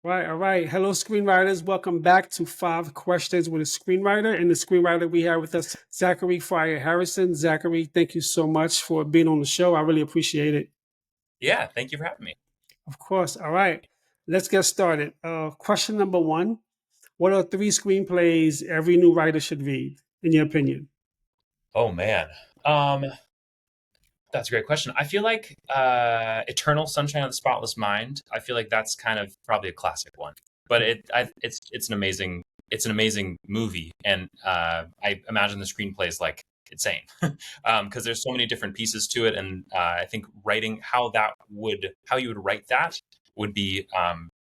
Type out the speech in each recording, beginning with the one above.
Right, all right. Hello, screenwriters. Welcome back to Five Questions with a Screenwriter. And the screenwriter we have with us, Zachary Freier-Harrison. Zachary, thank you so much for being on the show. I really appreciate it. Yeah, thank you for having me. Of course. All right. Let's get started. Question number one. What are three screenplays every new writer should read, in your opinion? Oh man, um, that's a great question. I feel like "Eternal Sunshine of the Spotless Mind." I feel like that's kind of probably a classic one, but it's an amazing movie, and I imagine the screenplay is like insane because there's so many different pieces to it, and I think writing how you would write that would be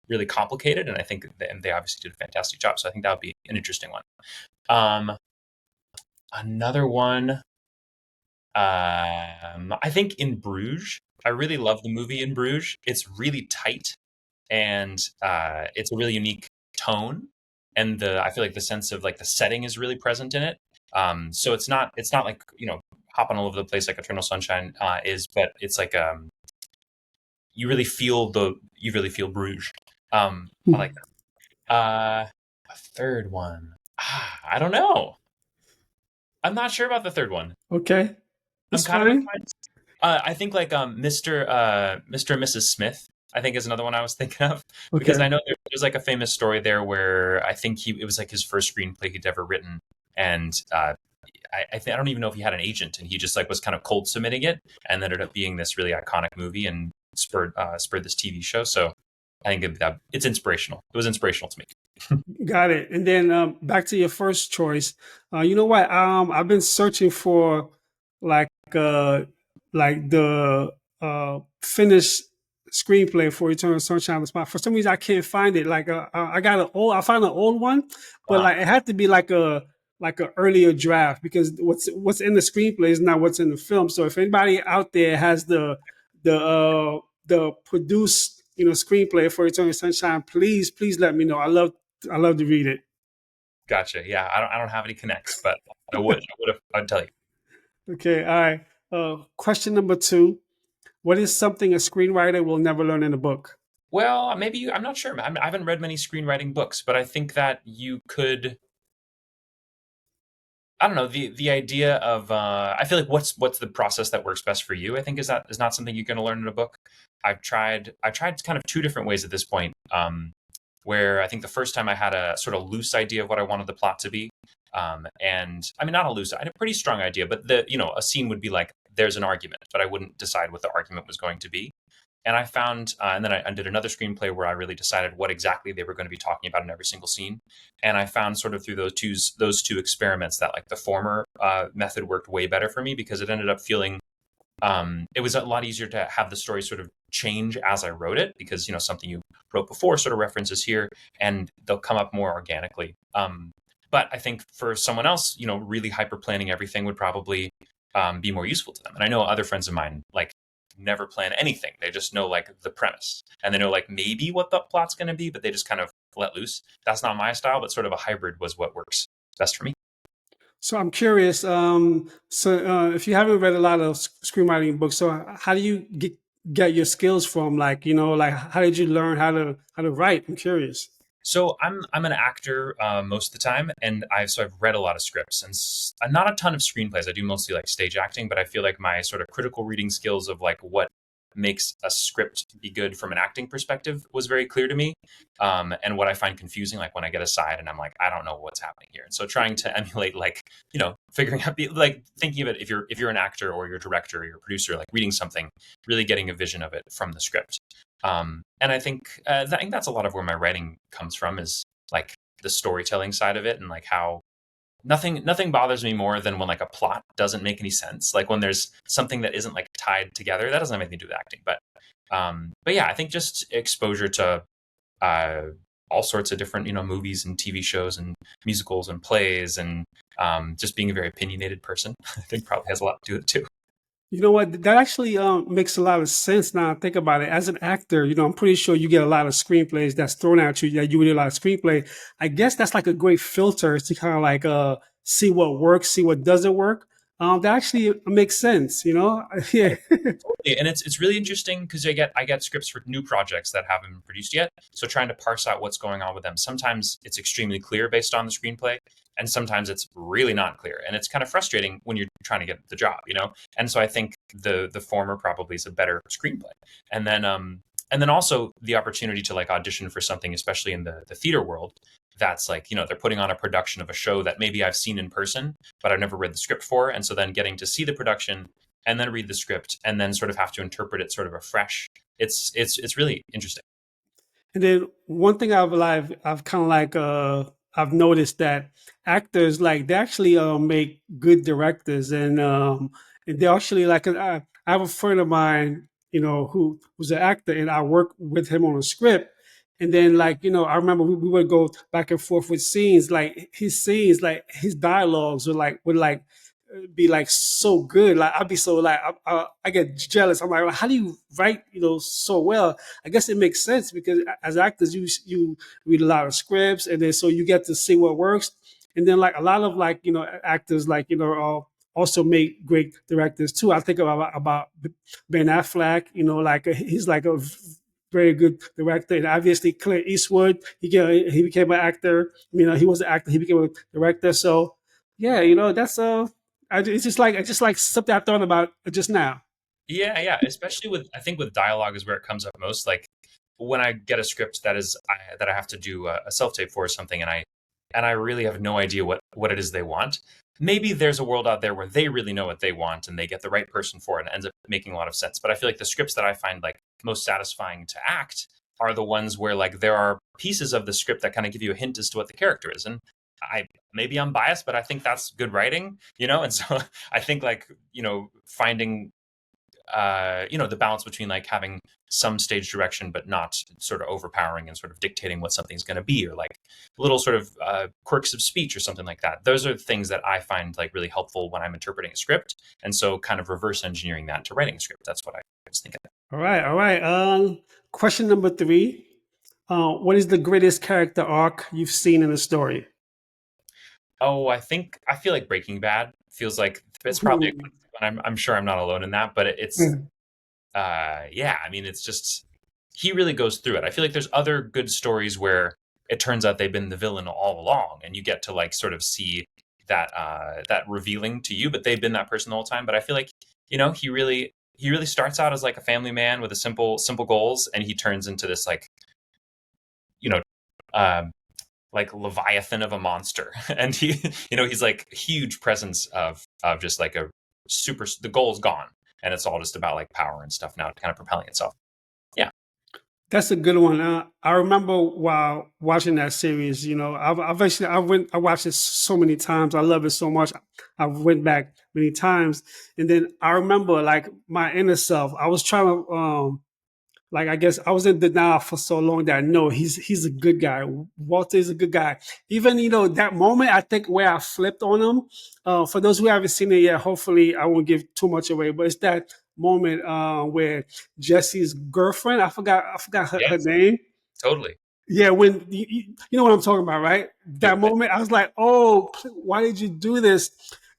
really complicated, and I think and they obviously did a fantastic job. So I think that would be an interesting one. Um, Another one. I think In Bruges. I really love the movie In Bruges. It's really tight and it's a really unique tone, and the I feel like the sense of like the setting is really present in it. So it's not like hopping all over the place like Eternal Sunshine is, but it's like you really feel Bruges. I like that. A third one. I don't know. I'm not sure about the third one. Okay, I'm that's kind of fine. inclined. I think like Mr. and Mrs. Smith. I think is another one I was thinking of because Okay. I know there's like a famous story there where I think it was like his first screenplay he'd ever written, and I don't even know if he had an agent, and he just like was kind of cold submitting it, and then ended up being this really iconic movie and spurred this TV show. So I think it's inspirational. It was inspirational to me. Got it. And then back to your first choice. You know what? I've been searching for like uh like the finished screenplay for Eternal Sunshine of the Spot. For some reason, I can't find it. I found an old one, but Wow. like it had to be like a earlier draft because what's in the screenplay is not what's in the film. So if anybody out there has the produced screenplay for Eternal Sunshine, please let me know. I love to read it. Gotcha. Yeah, I don't have any connects, but I'd tell you. Okay, all right. Question number two. What is something a screenwriter will never learn in a book? Well, I'm not sure. I haven't read many screenwriting books, but I think that you could. I don't know the idea of. I feel like what's the process that works best for you. I think is not something you're going to learn in a book. I've tried kind of two different ways at this point. Where I think the first time I had a sort of loose idea of what I wanted the plot to be, and I mean not a loose, I had a pretty strong idea, but a scene would be like there's an argument, but I wouldn't decide what the argument was going to be. And I found, and then I did another screenplay where I really decided what exactly they were going to be talking about in every single scene. And I found sort of through those two experiments that like the former method worked way better for me because it ended up feeling it was a lot easier to have the story sort of change as I wrote it because something you wrote before sort of references here and they'll come up more organically. But I think for someone else, really hyper planning everything would probably be more useful to them. And I know other friends of mine like never plan anything. They just know like the premise and they know like maybe what the plot's going to be, but they just kind of let loose. That's not my style, but sort of a hybrid was what works best for me. So I'm curious. If you haven't read a lot of screenwriting books, so how do you get your skills from? Like, like how did you learn how to write? I'm curious. So I'm an actor most of the time, and I've read a lot of scripts and not a ton of screenplays. I do mostly like stage acting, but I feel like my sort of critical reading skills of like what makes a script be good from an acting perspective was very clear to me. And what I find confusing, like when I get aside and I'm like, I don't know what's happening here. And so trying to emulate, like figuring out, like thinking of it if you're an actor or you're a director or you're a producer, like reading something, really getting a vision of it from the script. And I think that's a lot of where my writing comes from is like the storytelling side of it and like how nothing bothers me more than when like a plot doesn't make any sense. Like when there's something that isn't like tied together, that doesn't have anything to do with acting. But yeah, I think just exposure to uh, all sorts of different movies and TV shows and musicals and plays and just being a very opinionated person, I think probably has a lot to do with it too. You know what? That actually makes a lot of sense now I think about it. As an actor, I'm pretty sure you get a lot of screenplays that's thrown at you. Yeah, you read a lot of screenplay. I guess that's like a great filter to kind of like see what works, see what doesn't work. that actually makes sense, you know? Yeah. Totally. And it's really interesting because I get scripts for new projects that haven't been produced yet. So trying to parse out what's going on with them. Sometimes it's extremely clear based on the screenplay, and sometimes it's really not clear. And it's kind of frustrating when you're trying to get the job, you know? And so I think the former probably is a better screenplay. And then also the opportunity to like audition for something, especially in the theater world, that's like, they're putting on a production of a show that maybe I've seen in person, but I've never read the script for. And so then getting to see the production and then read the script and then sort of have to interpret it sort of afresh. It's really interesting. And then one thing I've kind of like I've noticed that actors like they actually make good directors, and they actually like I have a friend of mine, who's an actor, and I work with him on a script. And then like I remember we would go back and forth with scenes, like his scenes, like his dialogues would be like so good. Like I'd be so like I get jealous. I'm like, how do you write so well? I guess it makes sense because as actors, you read a lot of scripts, and then so you get to see what works. And then like a lot of like actors like also make great directors too. I think about Ben Affleck. Like he's like a very good director, and obviously Clint Eastwood. He became an actor. He was an actor. He became a director. So yeah, that's it's just like something I thought about just now. Yeah, yeah. Especially with I think with dialogue is where it comes up most. Like when I get a script that I have to do a self tape for or something, and I really have no idea what it is they want. Maybe there's a world out there where they really know what they want and they get the right person for it and it ends up making a lot of sense. But I feel like the scripts that I find like most satisfying to act are the ones where like there are pieces of the script that kind of give you a hint as to what the character is. And I maybe I'm biased, but I think that's good writing, And so I think like, finding the balance between like having some stage direction but not sort of overpowering and sort of dictating what something's going to be, or like little sort of quirks of speech or something like that. Those are things that I find like really helpful when I'm interpreting a script, and so kind of reverse engineering that to writing a script. That's what I was thinking. All right, all right. Question number three. What is the greatest character arc you've seen in a story? Oh, I feel like Breaking Bad feels like it's probably a classic, and I'm sure I'm not alone in that, but it's yeah, I mean, it's just he really goes through it. I feel like there's other good stories where it turns out they've been the villain all along, and you get to like sort of see that revealing to you, but they've been that person the whole time. But I feel like he really starts out as like a family man with a simple goals, and he turns into this like you know um, like leviathan of a monster, and he's like huge presence of just like a super. The goal's gone, and it's all just about like power and stuff now, kind of propelling itself. Yeah. That's a good one. I remember while watching that series, I've actually I watched it so many times. I love it so much. I went back many times, and then I remember like my inner self. I was trying to like I guess I was in denial for so long that no, he's a good guy. Walter is a good guy. Even that moment, I think where I flipped on him. For those who haven't seen it yet, hopefully I won't give too much away. But it's that moment where Jesse's girlfriend, I forgot her Yes. name. Totally. Yeah, when you know what I'm talking about, right? That moment, I was like, oh, why did you do this?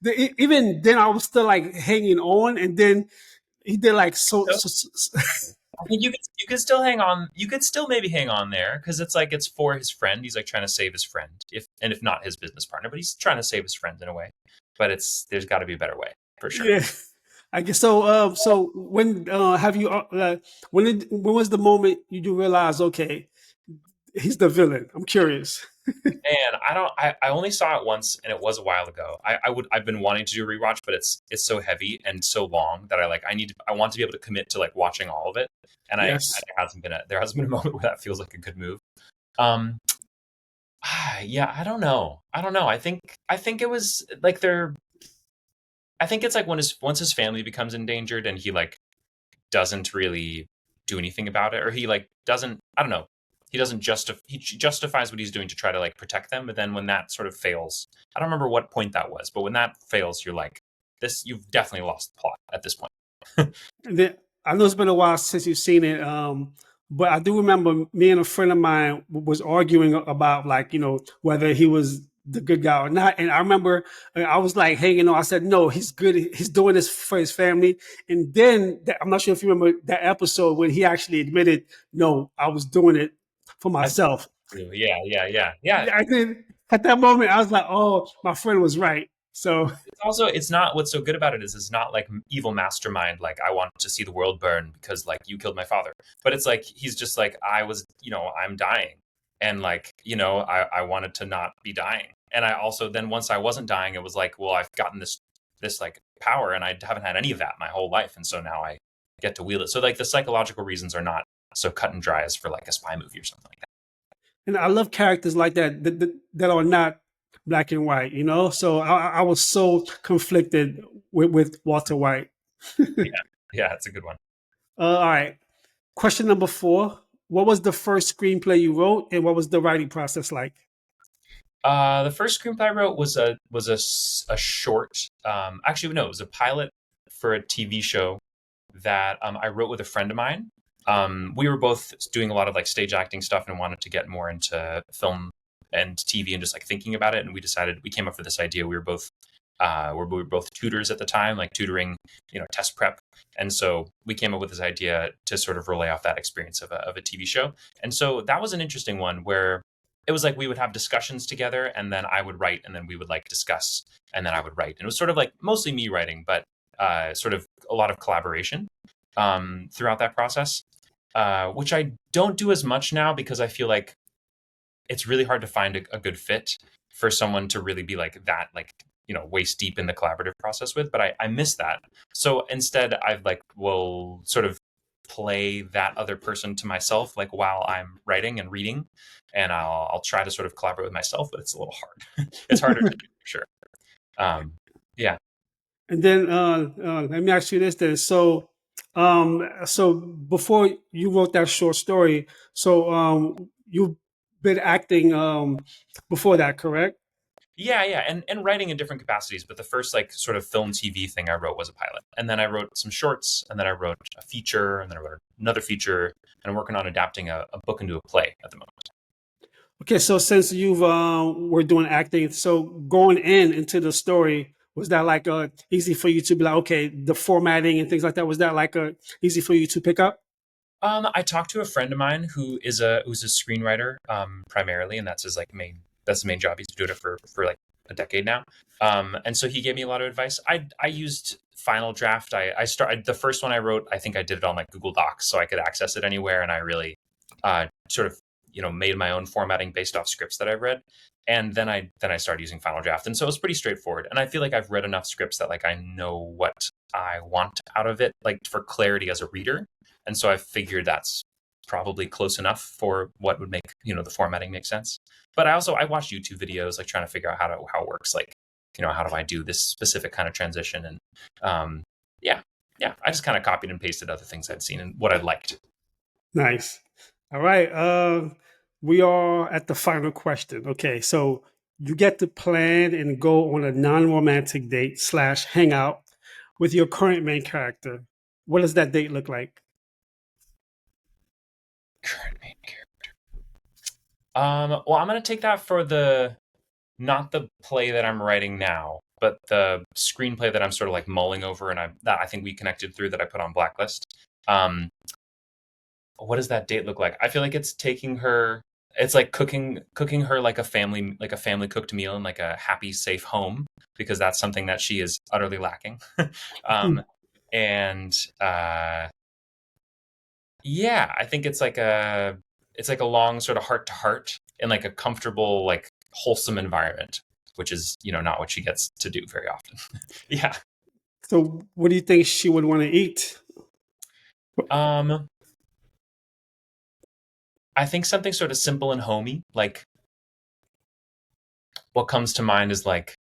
Even then, I was still like hanging on, and then he did like I think you could still hang on. You could still maybe hang on there because it's like it's for his friend. He's like trying to save his friend, if not his business partner, but he's trying to save his friend in a way. But there's got to be a better way for sure. yeah. I guess so. So when have you when was the moment you do realize okay he's the villain? I'm curious. And I don't. I only saw it once, and it was a while ago. I've been wanting to do a rewatch, but it's so heavy and so long that I want to be able to commit to like watching all of it. And Yes, there hasn't been a moment where that feels like a good move. Um, yeah, I don't know. I think it was like they're. I think it's like when his once his family becomes endangered and he like doesn't really do anything about it, or he like doesn't. I don't know. He justifies what he's doing to try to like protect them, but then when that sort of fails, I don't remember what point that was, but when that fails, you're like, this you've definitely lost the plot at this point. and then, I know it's been a while since you've seen it. But I do remember me and a friend of mine was arguing about like whether he was the good guy or not. And I remember I was like hanging on. I said, no, he's good. He's doing this for his family. And then I'm not sure if you remember that episode when he actually admitted, no, I was doing it for I myself. yeah, yeah, yeah, yeah. I did. At that moment, I was like, oh, my friend was right. So, It's also, it's not, what's so good about it is it's not like evil mastermind, like I want to see the world burn because like you killed my father. But it's like he's just like, I was, I'm dying. And like, I wanted to not be dying. And I also then once I wasn't dying, it was like, well, I've gotten this like power and I haven't had any of that my whole life. And so now I get to wield it. So like the psychological reasons are not so cut and dry as for like a spy movie or something like that. and I love characters like that are not black and white, you know? So I was so conflicted with Walter White. Yeah. Yeah, it's a good one. All right. Question number 4. What was the first screenplay you wrote and what was the writing process like? The first screenplay I wrote was a short. Actually, no, it was a pilot for a TV show that I wrote with a friend of mine. We were both doing a lot of like stage acting stuff and wanted to get more into film and TV and just like thinking about it. And we came up with this idea. We were both tutors at the time, like tutoring, test prep. And so we came up with this idea to sort of relay off that experience of a TV show. And so that was an interesting one where it was like we would have discussions together and then I would write and then we would like discuss and then I would write. And it was sort of like mostly me writing, but sort of a lot of collaboration throughout that process, which I don't do as much now because I feel like it's really hard to find a good fit for someone to really be like that, like, waist deep in the collaborative process with, but I miss that. So instead I've like, will sort of play that other person to myself, like while I'm writing and reading, and I'll try to sort of collaborate with myself, but it's a little hard. It's harder to do for sure. Um, yeah. And then let me ask you this then. So before you wrote that short story, so you've been acting before that, correct? Yeah, yeah, and writing in different capacities. But the first like sort of film TV thing I wrote was a pilot, and then I wrote some shorts, and then I wrote a feature, and then I wrote another feature, and I'm working on adapting a book into a play at the moment. Okay, so since you've were doing acting, so going into the story, was that like easy for you to be like, okay, the formatting and things like that, was that like easy for you to pick up? I talked to a friend of mine who's a screenwriter primarily, and that's the main job. He's been doing it for like a decade now. And so he gave me a lot of advice. I used Final Draft. I started the first one I wrote. I think I did it on like Google Docs, so I could access it anywhere, and I really sort of made my own formatting based off scripts that I've read. And then I started using Final Draft, and so it was pretty straightforward. And I feel like I've read enough scripts that like I know what I want out of it, like for clarity as a reader. And so I figured that's probably close enough for what would make the formatting make sense. But I watch YouTube videos like trying to figure out how it works, like how do I do this specific kind of transition. And yeah, yeah, I just kind of copied and pasted other things I'd seen and what I liked. Nice. All right. We are at the final question. Okay, so you get to plan and go on a non-romantic date slash hangout with your current main character. What does that date look like? Current main character. Well, I'm gonna take that for the not the play that I'm writing now, but the screenplay that I'm sort of like mulling over, and I think we connected through that I put on Blacklist. Um, what does that date look like? I feel like it's taking her. It's like cooking her like a family cooked meal in like a happy, safe home because that's something that she is utterly lacking. Hmm. um, and yeah, I think it's like a long sort of heart to heart in like a comfortable, like wholesome environment, which is, not what she gets to do very often. Yeah. So, what do you think she would want to eat? Um, I think something sort of simple and homey, like what comes to mind is like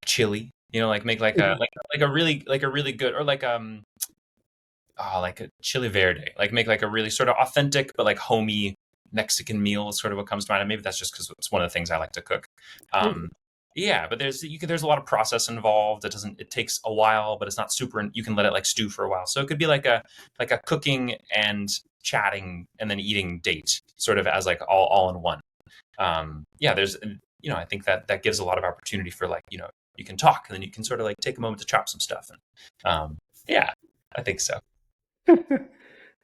chili, like make like a really good or like a chili verde, like make like a really sort of authentic but like homey Mexican meal is sort of what comes to mind. And maybe that's just because it's one of the things I like to cook. Um, yeah, but there's a lot of process involved. It takes a while, but it's not super. You can let it like stew for a while. So it could be like a cooking and chatting and then eating date, sort of as like all in one. Yeah, I think that gives a lot of opportunity for like, you can talk and then you can sort of like take a moment to chop some stuff. And yeah, I think so.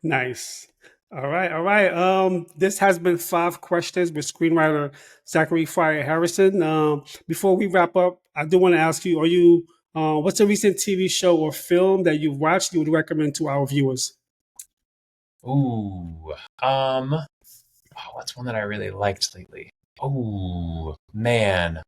Nice. All right, all right. This has been 5 questions with screenwriter Zachary Freier-Harrison. Before we wrap up, I do want to ask you: Are you? What's a recent TV show or film that you've watched you would recommend to our viewers? Ooh. What's one that I really liked lately? Oh man.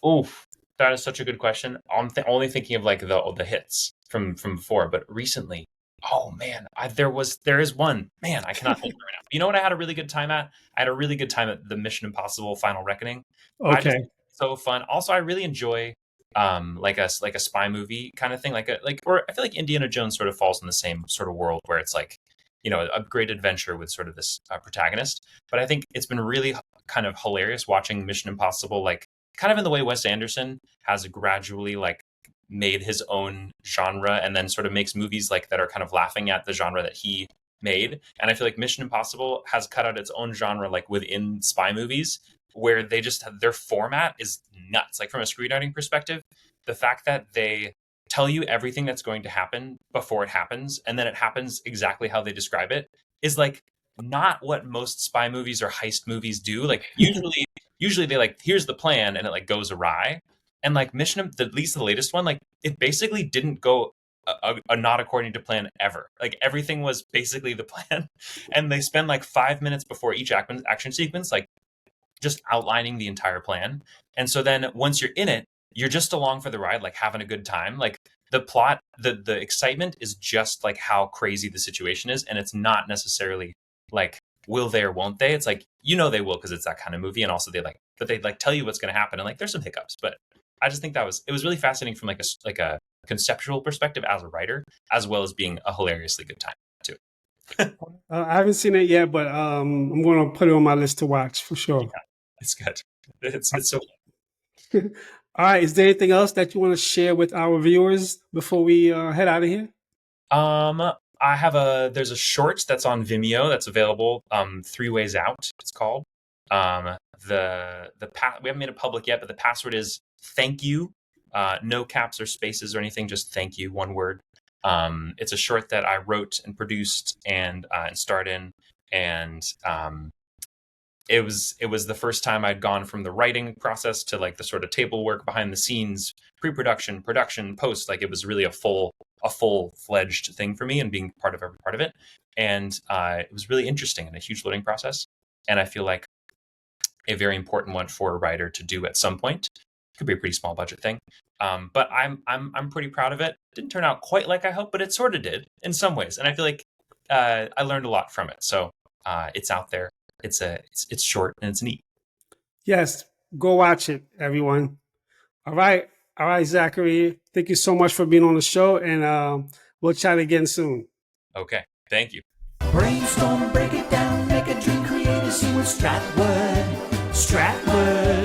Oof. That is such a good question. I'm only thinking of like the hits from before, but recently, oh man, there is one. Man, I cannot think of it right now. You know what I had a really good time at? I had a really good time at the Mission Impossible Final Reckoning. I just Okay. so fun. Also, I really enjoy like a spy movie kind of thing, or I feel like Indiana Jones sort of falls in the same sort of world where it's like, a great adventure with sort of this protagonist. But I think it's been really kind of hilarious watching Mission Impossible, like kind of in the way Wes Anderson has gradually like made his own genre and then sort of makes movies like that are kind of laughing at the genre that he made. And I feel like Mission Impossible has cut out its own genre like within spy movies where they just have their format is nuts. Like from a screenwriting perspective, the fact that they tell you everything that's going to happen before it happens and then it happens exactly how they describe it is like not what most spy movies or heist movies do. Like usually they like, here's the plan and it like goes awry. And like at least the latest one, like it basically didn't go not according to plan ever. Like everything was basically the plan. And they spend like 5 minutes before each action sequence, like just outlining the entire plan. And so then once you're in it, you're just along for the ride, like having a good time. Like the plot, the excitement is just like how crazy the situation is. And it's not necessarily like, will they or won't they? It's like, they will because it's that kind of movie. And also they like tell you what's going to happen. And like, there's some hiccups, but I just think it was really fascinating from like a conceptual perspective as a writer, as well as being a hilariously good time too. I haven't seen it yet, but I'm going to put it on my list to watch for sure. Yeah, it's good. It's so All right. Is there anything else that you want to share with our viewers before we head out of here? There's a short that's on Vimeo that's available, 3 Ways Out, it's called. We haven't made it public yet, but the password is thank you. No caps or spaces or anything, just thank you, one word. It's a short that I wrote and produced and starred in, and it was the first time I'd gone from the writing process to like the sort of table work behind the scenes, pre-production, production, post. Like it was really a full-fledged thing for me and being part of every part of it. And it was really interesting and a huge learning process. And I feel like a very important one for a writer to do at some point. It could be a pretty small budget thing. But I'm pretty proud of it. Didn't turn out quite like I hoped, but it sort of did in some ways. And I feel like I learned a lot from it. So it's out there. It's short and it's neat. Yes. Go watch it, everyone. All right. All right, Zachary. Thank you so much for being on the show, and we'll chat again soon. Okay. Thank you. Brainstorm, break it down, make a dream, create a sequence, Stratword, Stratword.